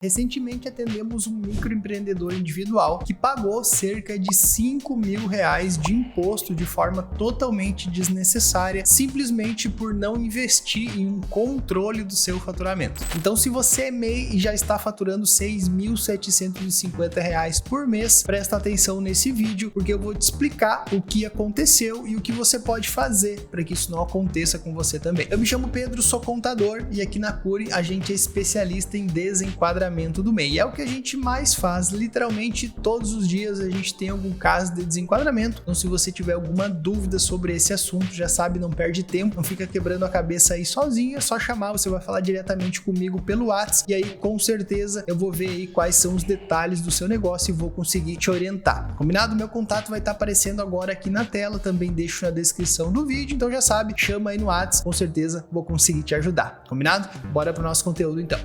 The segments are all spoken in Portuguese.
Recentemente atendemos um microempreendedor individual que pagou cerca de R$ 5.000 de imposto de forma totalmente desnecessária, simplesmente por não investir em um controle do seu faturamento. Então, se você é MEI e já está faturando R$ 6.750 por mês, presta atenção nesse vídeo, porque eu vou te explicar o que aconteceu e o que você pode fazer para que isso não aconteça com você também. Eu me chamo Pedro, sou contador e aqui na Curi a gente é especialista em desenquadramento do MEI. E é o que a gente mais faz, literalmente todos os dias a gente tem algum caso de desenquadramento. Então, se você tiver alguma dúvida sobre esse assunto, já sabe, não perde tempo, não fica quebrando a cabeça aí sozinho, é só chamar, você vai falar diretamente comigo pelo WhatsApp e aí com certeza eu vou ver aí quais são os detalhes do seu negócio e vou conseguir te orientar. Combinado? Meu contato vai estar aparecendo agora aqui na tela, também deixo na descrição do vídeo, então já sabe, chama aí no WhatsApp, com certeza vou conseguir te ajudar. Combinado? Bora pro nosso conteúdo então.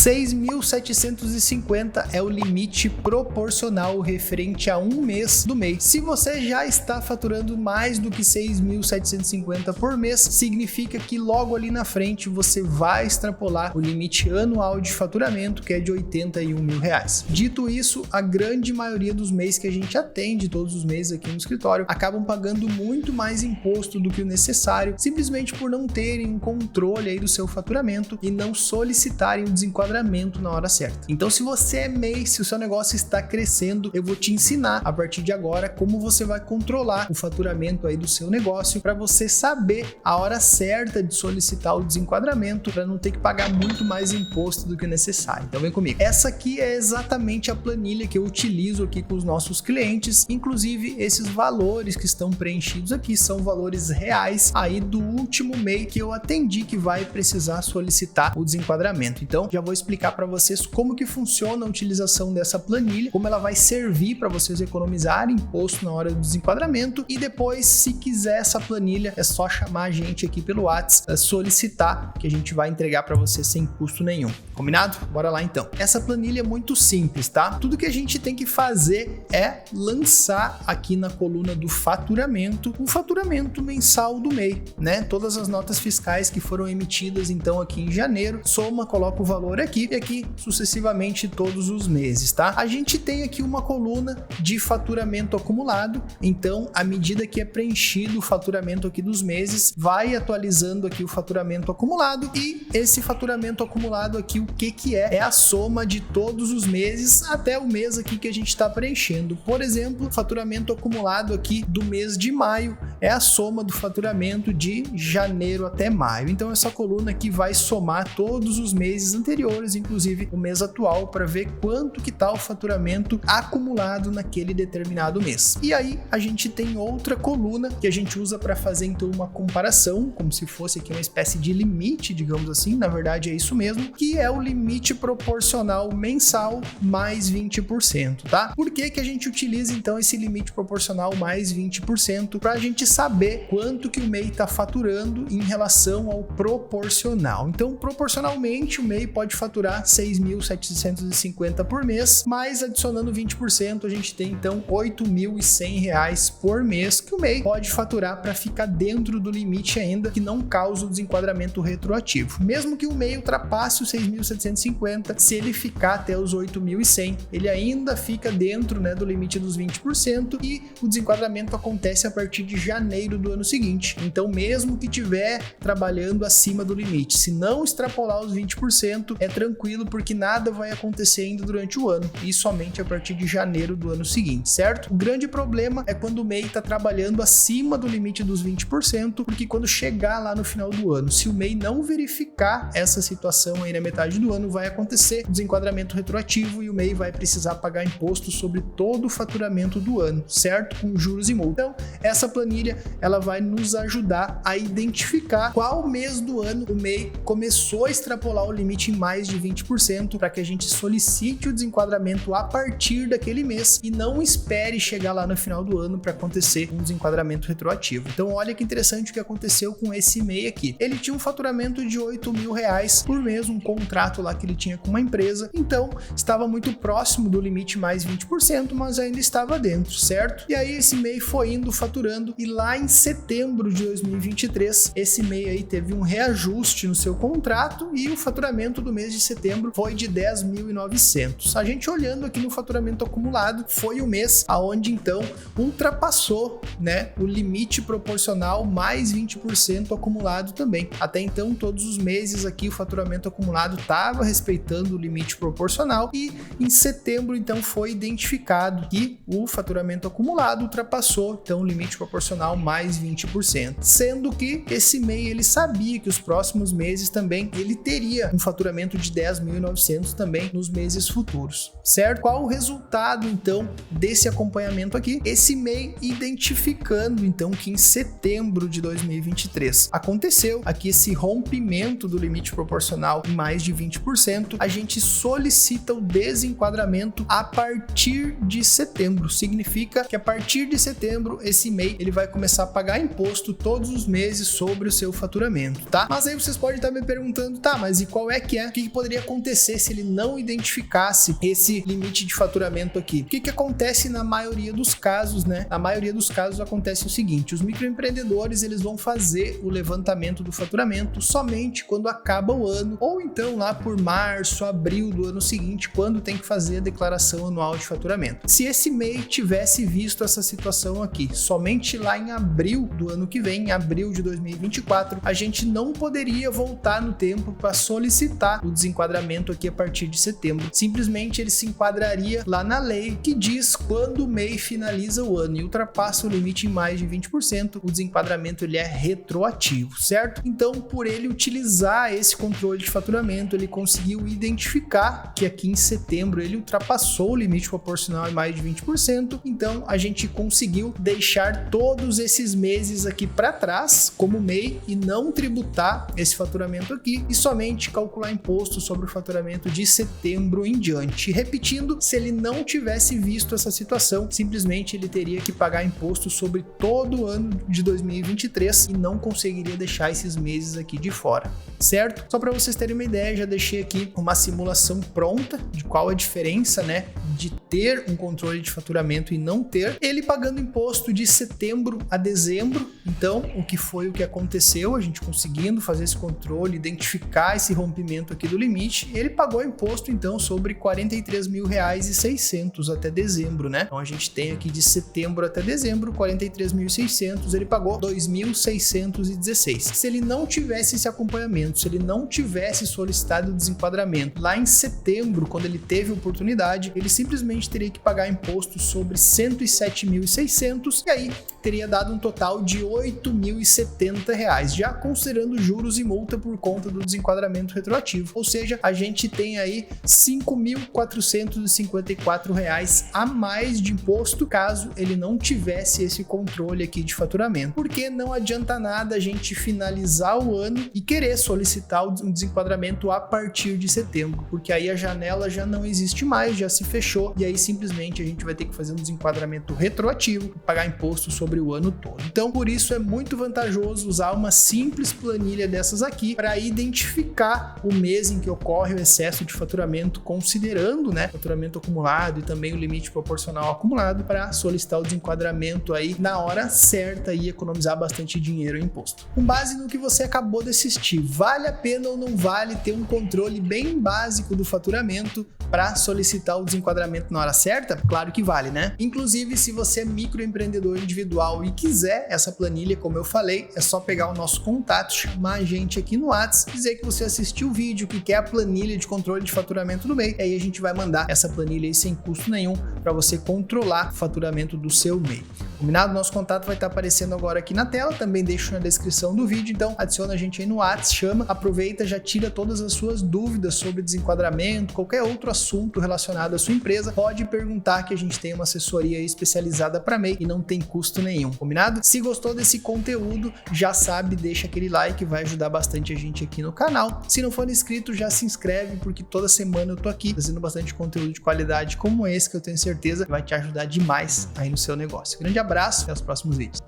R$ 6.750 é o limite proporcional referente a um mês do mês. Se você já está faturando mais do que R$ 6.750 por mês, significa que logo ali na frente você vai extrapolar o limite anual de faturamento, que é de R$ 81.000. Dito isso, a grande maioria dos MEIs que a gente atende todos os meses aqui no escritório acabam pagando muito mais imposto do que o necessário, simplesmente por não terem um controle aí do seu faturamento e não solicitarem o desenquadramento na hora certa. Então, se você é MEI, se o seu negócio está crescendo, eu vou te ensinar a partir de agora como você vai controlar o faturamento aí do seu negócio para você saber a hora certa de solicitar o desenquadramento para não ter que pagar muito mais imposto do que o necessário. Então, vem comigo. Essa aqui é exatamente a planilha que eu utilizo aqui com os nossos clientes. Inclusive, esses valores que estão preenchidos aqui são valores reais aí do último MEI que eu atendi que vai precisar solicitar o desenquadramento. Então, já vou explicar para vocês como que funciona a utilização dessa planilha, como ela vai servir para vocês economizarem imposto na hora do desenquadramento e depois, se quiser essa planilha, é só chamar a gente aqui pelo WhatsApp, solicitar que a gente vai entregar para você sem custo nenhum. Combinado? Bora lá então. Essa planilha é muito simples, tá? Tudo que a gente tem que fazer é lançar aqui na coluna do faturamento o faturamento mensal do MEI, né? Todas as notas fiscais que foram emitidas então aqui em janeiro, soma, coloca o valor aqui e aqui sucessivamente todos os meses, tá? A gente tem aqui uma coluna de faturamento acumulado, então à medida que é preenchido o faturamento aqui dos meses, vai atualizando aqui o faturamento acumulado e esse faturamento acumulado aqui, o que é? É a soma de todos os meses até o mês aqui que a gente está preenchendo. Por exemplo, o faturamento acumulado aqui do mês de maio é a soma do faturamento de janeiro até maio. Então essa coluna aqui vai somar todos os meses anteriores, inclusive o mês atual, para ver quanto que está o faturamento acumulado naquele determinado mês. E aí a gente tem outra coluna que a gente usa para fazer então uma comparação, como se fosse aqui uma espécie de limite, digamos assim, na verdade é isso mesmo, que é o limite proporcional mensal mais 20%, tá? Por que que a gente utiliza então esse limite proporcional mais 20%? Para a gente saber quanto que o MEI está faturando em relação ao proporcional. Então, proporcionalmente, o MEI pode faturar R$ 6.750 por mês, mas adicionando 20%, a gente tem então R$ 8.100 por mês que o MEI pode faturar para ficar dentro do limite ainda, que não causa o desenquadramento retroativo. Mesmo que o MEI ultrapasse os 6.750, se ele ficar até os 8.100, ele ainda fica dentro, né, do limite dos 20% e o desenquadramento acontece a partir de janeiro do ano seguinte. Então, mesmo que estiver trabalhando acima do limite, se não extrapolar os 20%, é tranquilo, porque nada vai acontecer ainda durante o ano e somente a partir de janeiro do ano seguinte, certo? O grande problema é quando o MEI está trabalhando acima do limite dos 20%, porque quando chegar lá no final do ano, se o MEI não verificar essa situação aí na metade do ano, vai acontecer o desenquadramento retroativo e o MEI vai precisar pagar imposto sobre todo o faturamento do ano, certo? Com juros e multa. Então, essa planilha, ela vai nos ajudar a identificar qual mês do ano o MEI começou a extrapolar o limite em mais mais de 20% para que a gente solicite o desenquadramento a partir daquele mês e não espere chegar lá no final do ano para acontecer um desenquadramento retroativo. Então olha que interessante o que aconteceu com esse MEI aqui. Ele tinha um faturamento de R$8.000 por mês, um contrato lá que ele tinha com uma empresa, então estava muito próximo do limite mais 20%, mas ainda estava dentro, certo? E aí esse MEI foi indo faturando e lá em setembro de 2023, esse MEI aí teve um reajuste no seu contrato e o faturamento do mês de setembro foi de 10.900. A gente olhando aqui no faturamento acumulado, foi o mês aonde então ultrapassou, né, o limite proporcional mais 20% acumulado também. Até então todos os meses aqui o faturamento acumulado estava respeitando o limite proporcional e em setembro então foi identificado que o faturamento acumulado ultrapassou então o limite proporcional mais 20%, sendo que esse MEI ele sabia que os próximos meses também ele teria um faturamento de 10.900 também nos meses futuros, certo? Qual o resultado então desse acompanhamento aqui? Esse MEI identificando então que em setembro de 2023 aconteceu aqui esse rompimento do limite proporcional em mais de 20%, a gente solicita o desenquadramento a partir de setembro. Significa que a partir de setembro esse MEI ele vai começar a pagar imposto todos os meses sobre o seu faturamento, tá? Mas aí vocês podem estar me perguntando, tá, mas e qual é que é? O que poderia acontecer se ele não identificasse esse limite de faturamento aqui? O que acontece na maioria dos casos, né? Na maioria dos casos acontece o seguinte: os microempreendedores eles vão fazer o levantamento do faturamento somente quando acaba o ano, ou então lá por março, abril do ano seguinte, quando tem que fazer a declaração anual de faturamento. Se esse MEI tivesse visto essa situação aqui somente lá em abril do ano que vem, em abril de 2024, a gente não poderia voltar no tempo para solicitar o desenquadramento aqui a partir de setembro. Simplesmente ele se enquadraria lá na lei que diz quando o MEI finaliza o ano e ultrapassa o limite em mais de 20%, o desenquadramento ele é retroativo, certo? Então, por ele utilizar esse controle de faturamento, ele conseguiu identificar que aqui em setembro ele ultrapassou o limite proporcional em mais de 20%, então a gente conseguiu deixar todos esses meses aqui para trás como MEI e não tributar esse faturamento aqui e somente calcular imposto sobre o faturamento de setembro em diante. Repetindo, se ele não tivesse visto essa situação, simplesmente ele teria que pagar imposto sobre todo o ano de 2023 e não conseguiria deixar esses meses aqui de fora, certo? Só para vocês terem uma ideia, já deixei aqui uma simulação pronta de qual a diferença, né, de ter um controle de faturamento e não ter. Ele pagando imposto de setembro a dezembro, então o que aconteceu, a gente conseguindo fazer esse controle, identificar esse rompimento aqui do limite, ele pagou imposto então sobre R$43.600 até dezembro, né? Então a gente tem aqui de setembro até dezembro, 43.600, ele pagou 2.616. Se ele não tivesse esse acompanhamento, se ele não tivesse solicitado o desenquadramento lá em setembro, quando ele teve oportunidade, ele simplesmente teria que pagar imposto sobre 107.600 e aí teria dado um total de R$8.070, já considerando juros e multa por conta do desenquadramento retroativo. Ou seja, a gente tem aí R$5.454 a mais de imposto caso ele não tivesse esse controle aqui de faturamento. Porque não adianta nada a gente finalizar o ano e querer solicitar um desenquadramento a partir de setembro, porque aí a janela já não existe mais, já se fechou e aí simplesmente a gente vai ter que fazer um desenquadramento retroativo e pagar imposto sobre o ano todo. Então, por isso é muito vantajoso usar uma simples planilha dessas aqui para identificar o mês em que ocorre o excesso de faturamento, considerando, né, faturamento acumulado e também o limite proporcional acumulado, para solicitar o desenquadramento aí na hora certa e economizar bastante dinheiro em imposto. Com base no que você acabou de assistir, vale a pena ou não vale ter um controle bem básico do faturamento para solicitar o desenquadramento na hora certa? Claro que vale, né? Inclusive, se você é microempreendedor individual e quiser essa planilha, como eu falei, é só pegar o nosso contato, chamar a gente aqui no WhatsApp, dizer que você assistiu o vídeo, que quer a planilha de controle de faturamento do MEI, e aí a gente vai mandar essa planilha aí sem custo nenhum para você controlar o faturamento do seu MEI. Combinado? Nosso contato vai estar aparecendo agora aqui na tela, também deixo na descrição do vídeo, então adiciona a gente aí no WhatsApp, chama, aproveita, já tira todas as suas dúvidas sobre desenquadramento, qualquer outro assunto relacionado à sua empresa, pode perguntar que a gente tem uma assessoria especializada para MEI e não tem custo nenhum, combinado? Se gostou desse conteúdo, já sabe, deixa aquele like, vai ajudar bastante a gente aqui no canal. Se não for inscrito, já se inscreve, porque toda semana eu tô aqui fazendo bastante conteúdo de qualidade como esse, que eu tenho certeza vai te ajudar demais aí no seu negócio. Grande abraço e até os próximos vídeos.